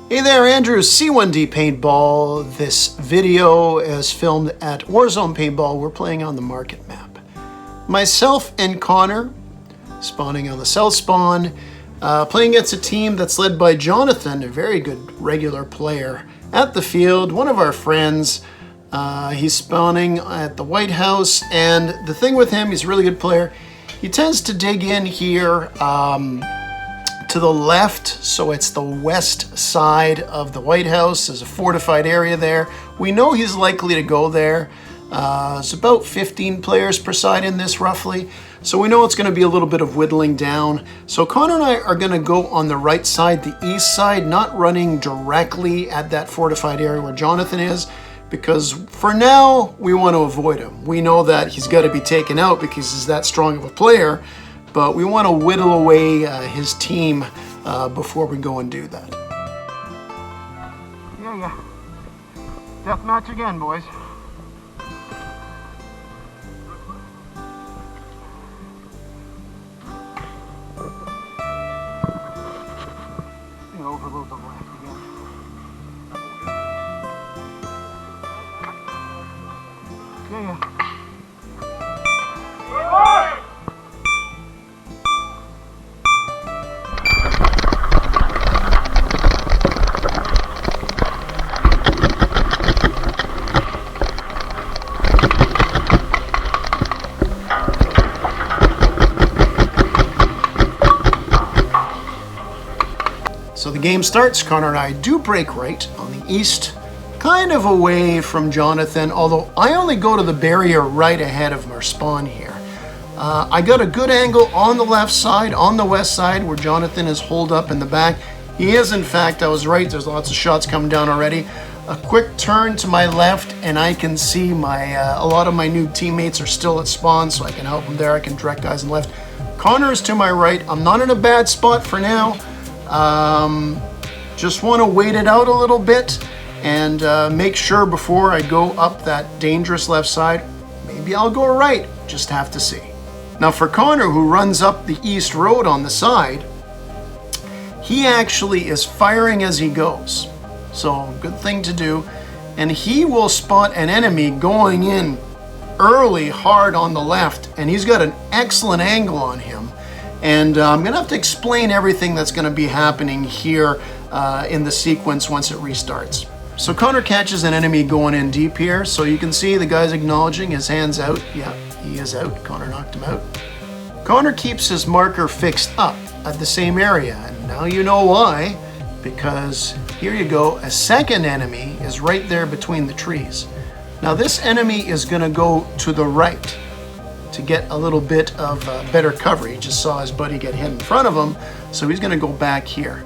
Hey there, Andrew, C1D Paintball. This video is filmed at Warzone Paintball. We're playing on the market map. Myself and Connor, spawning on the south spawn, playing against a team that's led by Jonathan, a very good regular player at the field, one of our friends. He's spawning at the White House, and the thing with him, he's a really good player. He tends to dig in here to the left, so it's the west side of the White House. There's a fortified area there. We know he's likely to go there. It's about 15 players per side in this roughly, so we know it's going to be a little bit of whittling down. So Connor and I are going to go on the right side, the east side, not running directly at that fortified area where Jonathan is, because for now we want to avoid him. We know that he's got to be taken out because he's that strong of a player, but we want to whittle away his team before we go and do that. Yeah. Deathmatch again, boys. Overload the left again. Yeah. So the game starts. Connor and I do break right on the east, kind of away from Jonathan, although I only go to the barrier right ahead of our spawn here. I got a good angle on the left side, on the west side, where Jonathan is holed up in the back. He is, in fact, I was right, there's lots of shots coming down already. A quick turn to my left, and I can see a lot of my new teammates are still at spawn, so I can help them there. I can direct guys on the left. Connor is to my right. I'm not in a bad spot for now. Just want to wait it out a little bit and make sure before I go up that dangerous left side. Maybe I'll go right, just have to see. Now for Connor, who runs up the east road on the side, he actually is firing as he goes, so good thing to do. And he will spot an enemy going in early hard on the left, and he's got an excellent angle on him. And I'm going to have to explain everything that's going to be happening here in the sequence once it restarts. So Connor catches an enemy going in deep here. So you can see the guy's acknowledging his hand's out. Yeah, he is out. Connor knocked him out. Connor keeps his marker fixed up at the same area. And now you know why. Because here you go. A second enemy is right there between the trees. Now this enemy is going to go to the right to get a little bit of better cover. He just saw his buddy get hit in front of him, so he's going to go back here.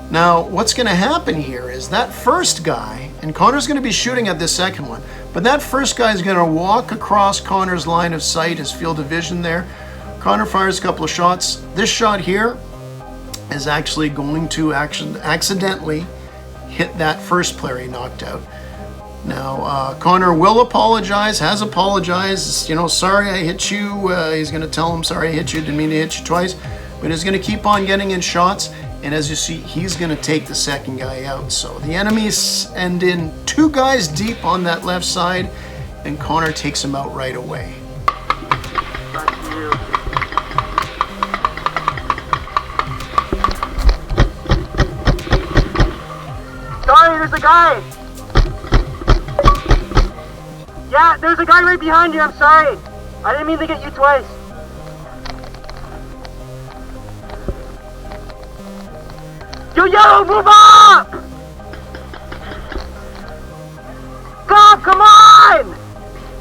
Now, what's going to happen here is that first guy, and Connor's going to be shooting at this second one, but that first guy is going to walk across Connor's line of sight, his field of vision there. Connor fires a couple of shots. This shot here is actually going to accidentally hit that first player he knocked out. Now, Connor will apologize, has apologized, sorry I hit you. He's going to tell him, sorry I hit you, didn't mean to hit you twice. But he's going to keep on getting in shots, and as you see, he's going to take the second guy out. So the enemies end in two guys deep on that left side, and Connor takes him out right away. Sorry, there's a guy! Yeah, there's a guy right behind you, I'm sorry. I didn't mean to get you twice. Yo, move up! God, come on!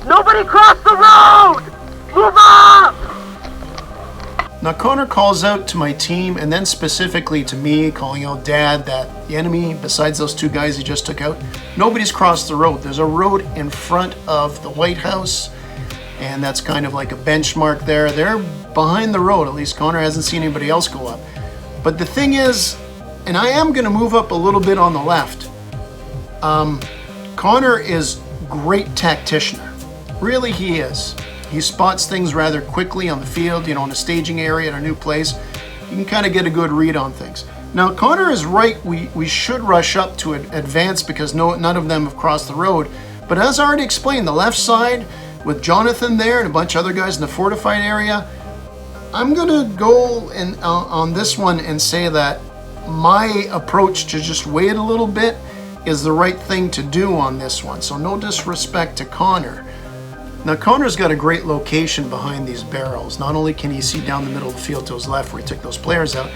Nobody cross the road! Move up! Now Connor calls out to my team, and then specifically to me, calling out Dad, that the enemy, besides those two guys he just took out, nobody's crossed the road. There's a road in front of the White House, and that's kind of like a benchmark there. They're behind the road. At least Connor hasn't seen anybody else go up. But the thing is, and I am going to move up a little bit on the left. Connor is great tacticianer. Really, he is. He spots things rather quickly on the field, in a staging area at a new place. You can kind of get a good read on things. Now, Connor is right. We should rush up to advance because none of them have crossed the road. But as I already explained, the left side with Jonathan there and a bunch of other guys in the fortified area, I'm going to go on this one and say that my approach to just wait a little bit is the right thing to do on this one. So no disrespect to Connor. Now, Connor's got a great location behind these barrels. Not only can he see down the middle of the field to his left where he took those players out,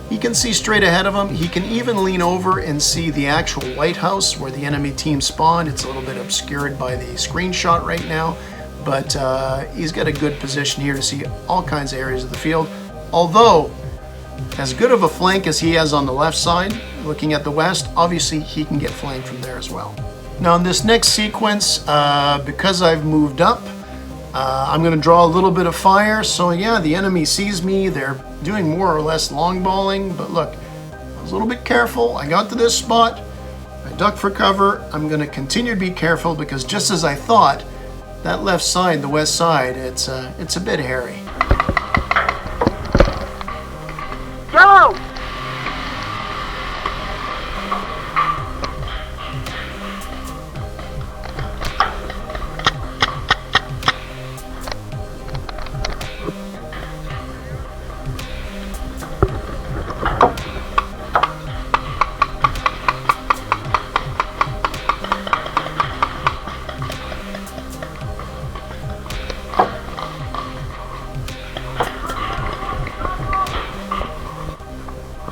he can see straight ahead of him. He can even lean over and see the actual White House where the enemy team spawned. It's a little bit obscured by the screenshot right now, but he's got a good position here to see all kinds of areas of the field. Although, as good of a flank as he has on the left side, looking at the west, obviously he can get flanked from there as well. Now in this next sequence, because I've moved up, I'm going to draw a little bit of fire. So yeah, the enemy sees me. They're doing more or less long balling, but look, I was a little bit careful. I got to this spot. I ducked for cover. I'm going to continue to be careful because just as I thought, that left side, the west side, it's a bit hairy. Yellow!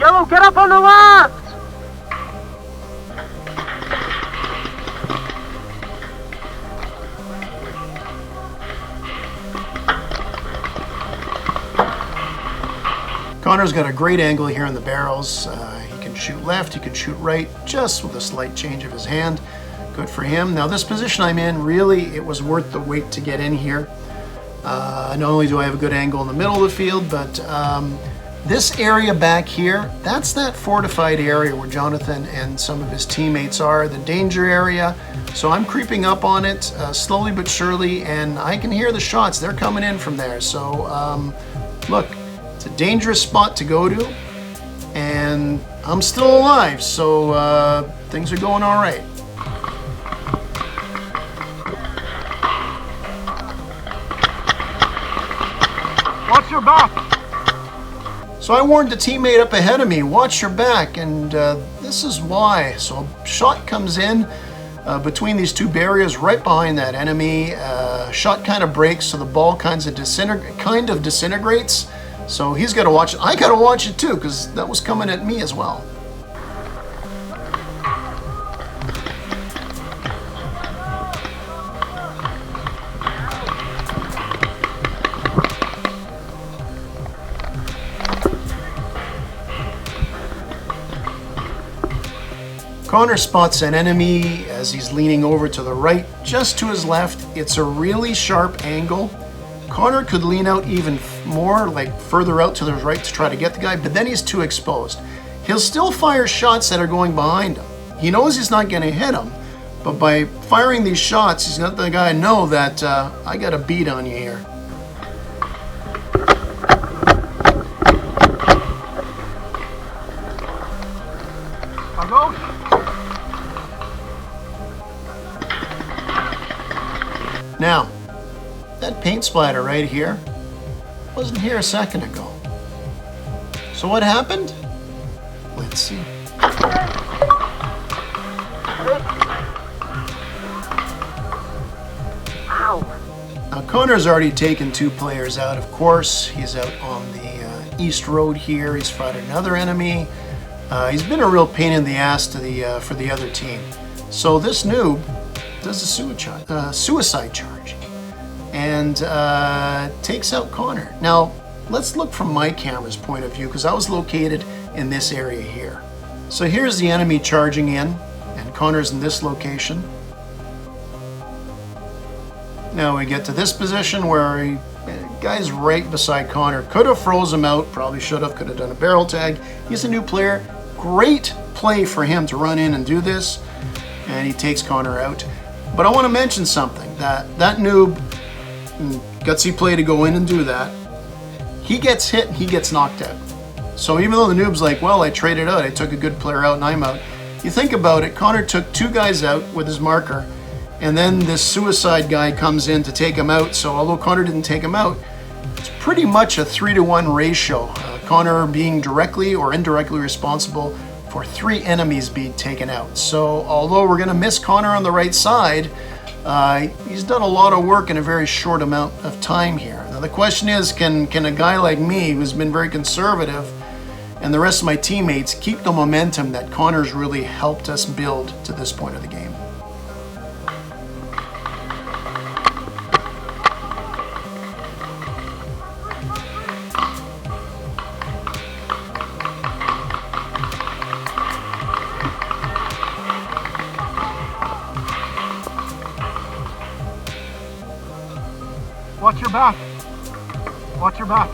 Yellow, get up on the left! Connor's got a great angle here in the barrels. He can shoot left, he can shoot right, just with a slight change of his hand. Good for him. Now this position I'm in, really, it was worth the wait to get in here. Not only do I have a good angle in the middle of the field, but this area back here, that's that fortified area where Jonathan and some of his teammates are, the danger area. So I'm creeping up on it slowly but surely, and I can hear the shots. They're coming in from there. So look, it's a dangerous spot to go to, and I'm still alive, so things are going all right. Watch your back! So I warned the teammate up ahead of me, watch your back, and this is why. So a shot comes in between these two barriers right behind that enemy. Shot kind of breaks, so the ball kind of disintegrates. So he's got to watch it. I got to watch it too, because that was coming at me as well. Connor spots an enemy as he's leaning over to the right, just to his left. It's a really sharp angle. Connor could lean out even more, like further out to the right to try to get the guy, but then he's too exposed. He'll still fire shots that are going behind him. He knows he's not going to hit him, but by firing these shots, he's got the guy know that I got a beat on you here. Now, that paint splatter right here wasn't here a second ago. So what happened? Let's see. Ow. Now Connor's already taken 2 players out, of course. He's out on the east road here. He's fought another enemy. He's been a real pain in the ass to for the other team. So this noob does a suicide charge and takes out Connor. Now, let's look from my camera's point of view, because I was located in this area here. So here's the enemy charging in, and Connor's in this location. Now we get to this position where guy's right beside Connor. Could have froze him out, probably should have, could have done a barrel tag. He's a new player. Great play for him to run in and do this, and he takes Connor out. But I want to mention something, that noob, gutsy play to go in and do that. He gets hit and he gets knocked out. So even though the noob's like, well, I traded out, I took a good player out and I'm out. You think about it, Connor took 2 guys out with his marker, and then this suicide guy comes in to take him out. So although Connor didn't take him out, it's pretty much a 3-to-1 ratio. Connor being directly or indirectly responsible for 3 enemies being taken out. So although we're going to miss Connor on the right side, he's done a lot of work in a very short amount of time here. Now the question is, can a guy like me, who's been very conservative, and the rest of my teammates keep the momentum that Connor's really helped us build to this point of the game? Watch your back. Watch your back.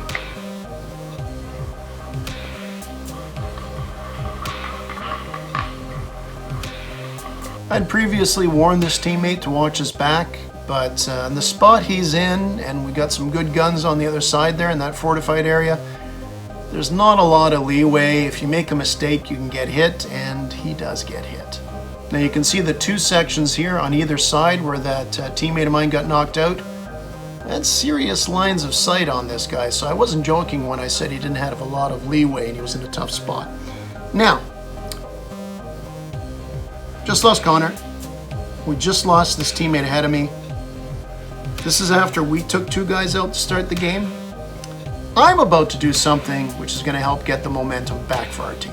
I'd previously warned this teammate to watch his back, but in the spot he's in, and we got some good guns on the other side there in that fortified area, there's not a lot of leeway. If you make a mistake, you can get hit, and he does get hit. Now you can see the 2 sections here on either side where that teammate of mine got knocked out. That's serious lines of sight on this guy, so I wasn't joking when I said he didn't have a lot of leeway and he was in a tough spot. Now, just lost Connor. We just lost this teammate ahead of me. This is after we took 2 guys out to start the game. I'm about to do something which is going to help get the momentum back for our team.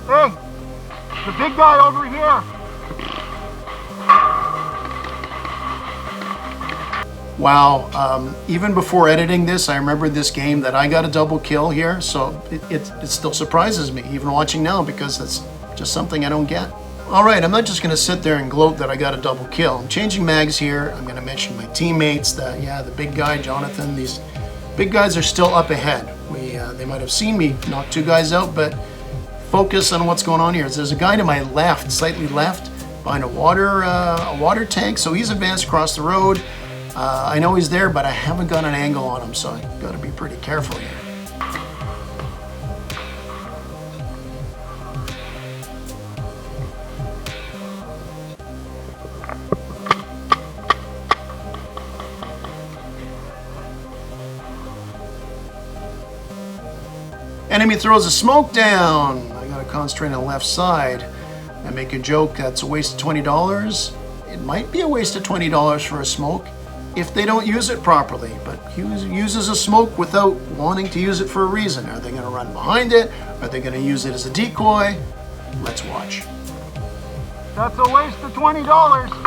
Hey, the big guy over here. Wow, even before editing this, I remembered this game that I got a double kill here, so it still surprises me, even watching now, because it's just something I don't get. All right, I'm not just going to sit there and gloat that I got a double kill. I'm changing mags here. I'm going to mention my teammates, that yeah, the big guy, Jonathan, these big guys are still up ahead. They might have seen me knock 2 guys out, but focus on what's going on here. There's a guy to my left, slightly left, behind a water tank, so he's advanced across the road. I know he's there, but I haven't got an angle on him, so I got to be pretty careful here. Enemy throws a smoke down. I gotta concentrate on the left side. I make a joke that's a waste of $20. It might be a waste of $20 for a smoke if they don't use it properly, but he uses a smoke without wanting to use it for a reason. Are they gonna run behind it? Are they gonna use it as a decoy? Let's watch. That's a waste of $20.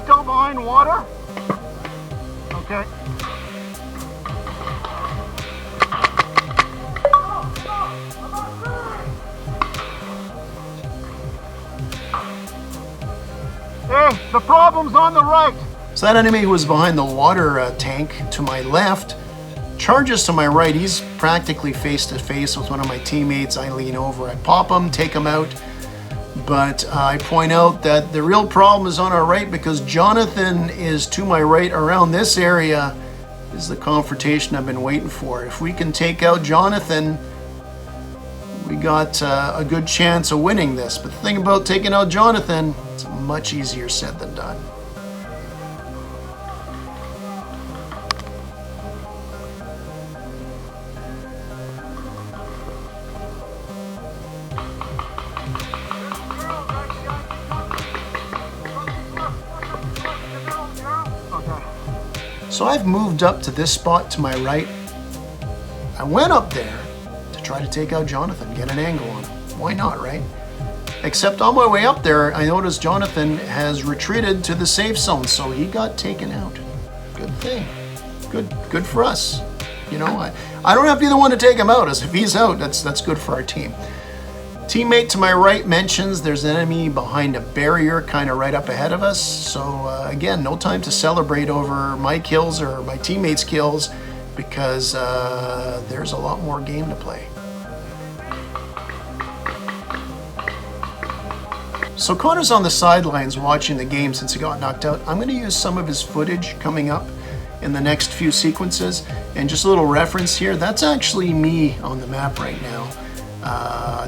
Still behind water? Okay. Hey, the problem's on the right. So that enemy who was behind the water tank to my left charges to my right. He's practically face to face with one of my teammates. I lean over, I pop him, take him out. But I point out that the real problem is on our right, because Jonathan is to my right. Around this area is the confrontation I've been waiting for. If we can take out Jonathan, we got a good chance of winning this. But the thing about taking out Jonathan, it's much easier said than done. So I've moved up to this spot to my right. I went up there to try to take out Jonathan, get an angle on him. Why not, right? Except on my way up there, I noticed Jonathan has retreated to the safe zone, so he got taken out. Good thing. Good for us. You know, I don't have to be the one to take him out. As if he's out, that's good for our team. Teammate to my right mentions there's an enemy behind a barrier kind of right up ahead of us. So again, no time to celebrate over my kills or my teammates' kills because there's a lot more game to play. So Connor's on the sidelines watching the game since he got knocked out. I'm going to use some of his footage coming up in the next few sequences. And just a little reference here, that's actually me on the map right now.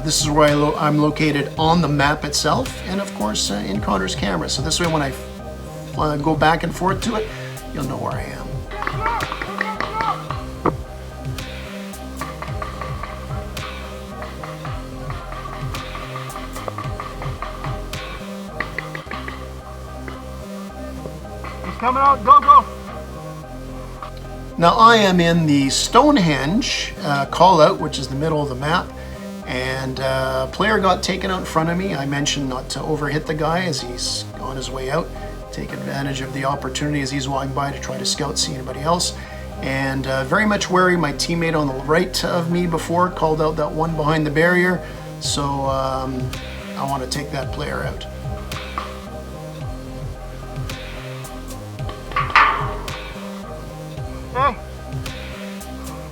This is where I'm located on the map itself and of course in Connor's camera. So this way when I go back and forth to it, you'll know where I am. He's coming out, go! Now I am in the Stonehenge call out, which is the middle of the map. And a player got taken out in front of me. I mentioned not to overhit the guy as he's on his way out. Take advantage of the opportunity as he's walking by to try to scout, see anybody else. And very much wary, my teammate on the right of me before called out that one behind the barrier. So I want to take that player out. Hey,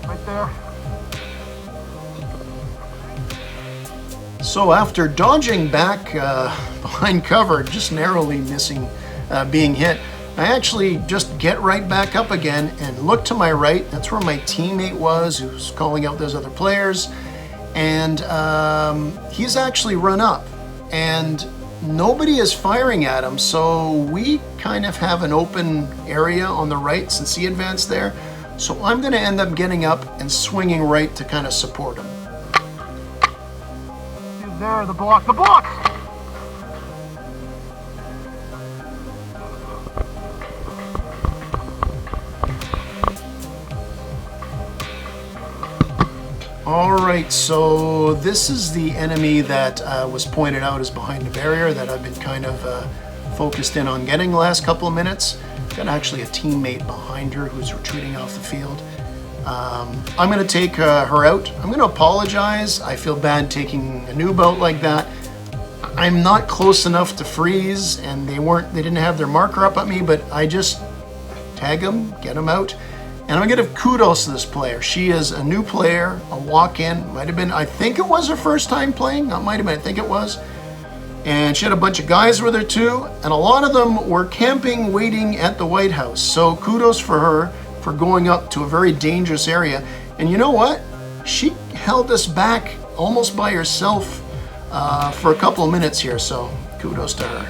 right there. So after dodging back behind cover, just narrowly missing being hit, I actually just get right back up again and look to my right. That's where my teammate was, who's calling out those other players. And he's actually run up and nobody is firing at him. So we kind of have an open area on the right since he advanced there. So I'm going to end up getting up and swinging right to kind of support him. There, the block! Alright, so this is the enemy that was pointed out as behind the barrier that I've been kind of focused in on getting the last couple of minutes. Got actually a teammate behind her who's retreating off the field. I'm going to take her out. I'm going to apologize. I feel bad taking a noob out like that. I'm not close enough to freeze, and they didn't have their marker up at me, but I just tag them, get them out. And I'm going to give kudos to this player. She is a new player, a walk-in. Might have been, I think it was her first time playing. Not might have been, I think it was. And she had a bunch of guys with her too, and a lot of them were camping, waiting at the White House. So kudos for her for going up to a very dangerous area. And you know what? She held us back almost by herself for a couple of minutes here, so kudos to her.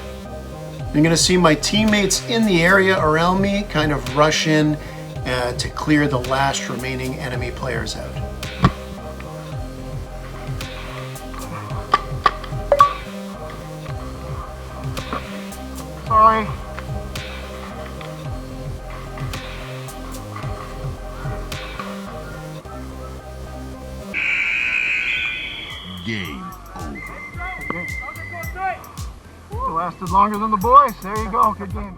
You're gonna see my teammates in the area around me kind of rush in to clear the last remaining enemy players out. Sorry. Game over. You lasted longer than the boys. There you go. Good game.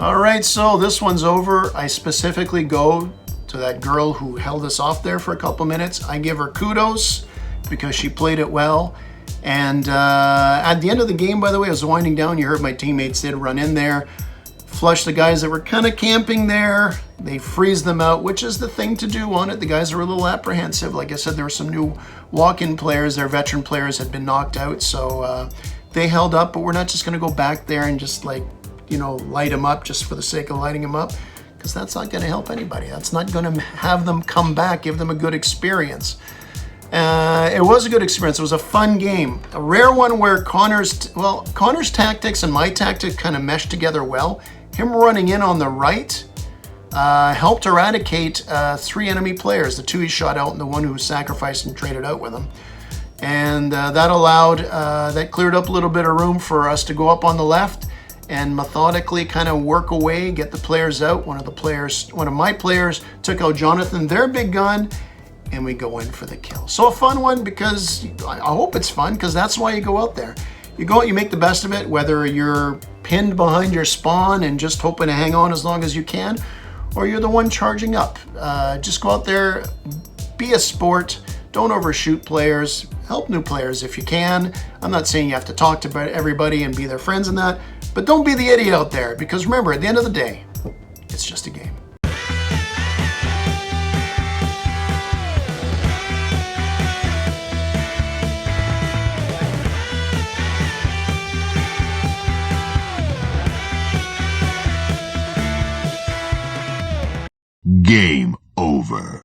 All right, so this one's over. I specifically go to that girl who held us off there for a couple minutes. I give her kudos because she played it well. And at the end of the game, by the way, I was winding down. You heard my teammates did run in there, flush the guys that were kind of camping there. They freeze them out, which is the thing to do on it. The guys are a little apprehensive. Like I said, there were some new walk-in players. Their veteran players had been knocked out, so they held up. But we're not just going to go back there and just light them up just for the sake of lighting them up, because that's not going to help anybody. That's not going to have them come back, give them a good experience. It was a good experience. It was a fun game. A rare one where Connor's tactics and my tactics kind of meshed together well. Him running in on the right helped eradicate 3 enemy players, the 2 he shot out and the 1 who was sacrificed and traded out with him. And that cleared up a little bit of room for us to go up on the left and methodically kind of work away, get the players out. One of my players took out Jonathan, their big gun, and we go in for the kill. So a fun one, because I hope it's fun, because that's why you go out there. You go out, you make the best of it, whether you're pinned behind your spawn and just hoping to hang on as long as you can, or you're the one charging up. Just go out there, be a sport, don't overshoot players, help new players if you can. I'm not saying you have to talk to everybody and be their friends and that, but don't be the idiot out there, because remember, at the end of the day, it's just a game. Game over.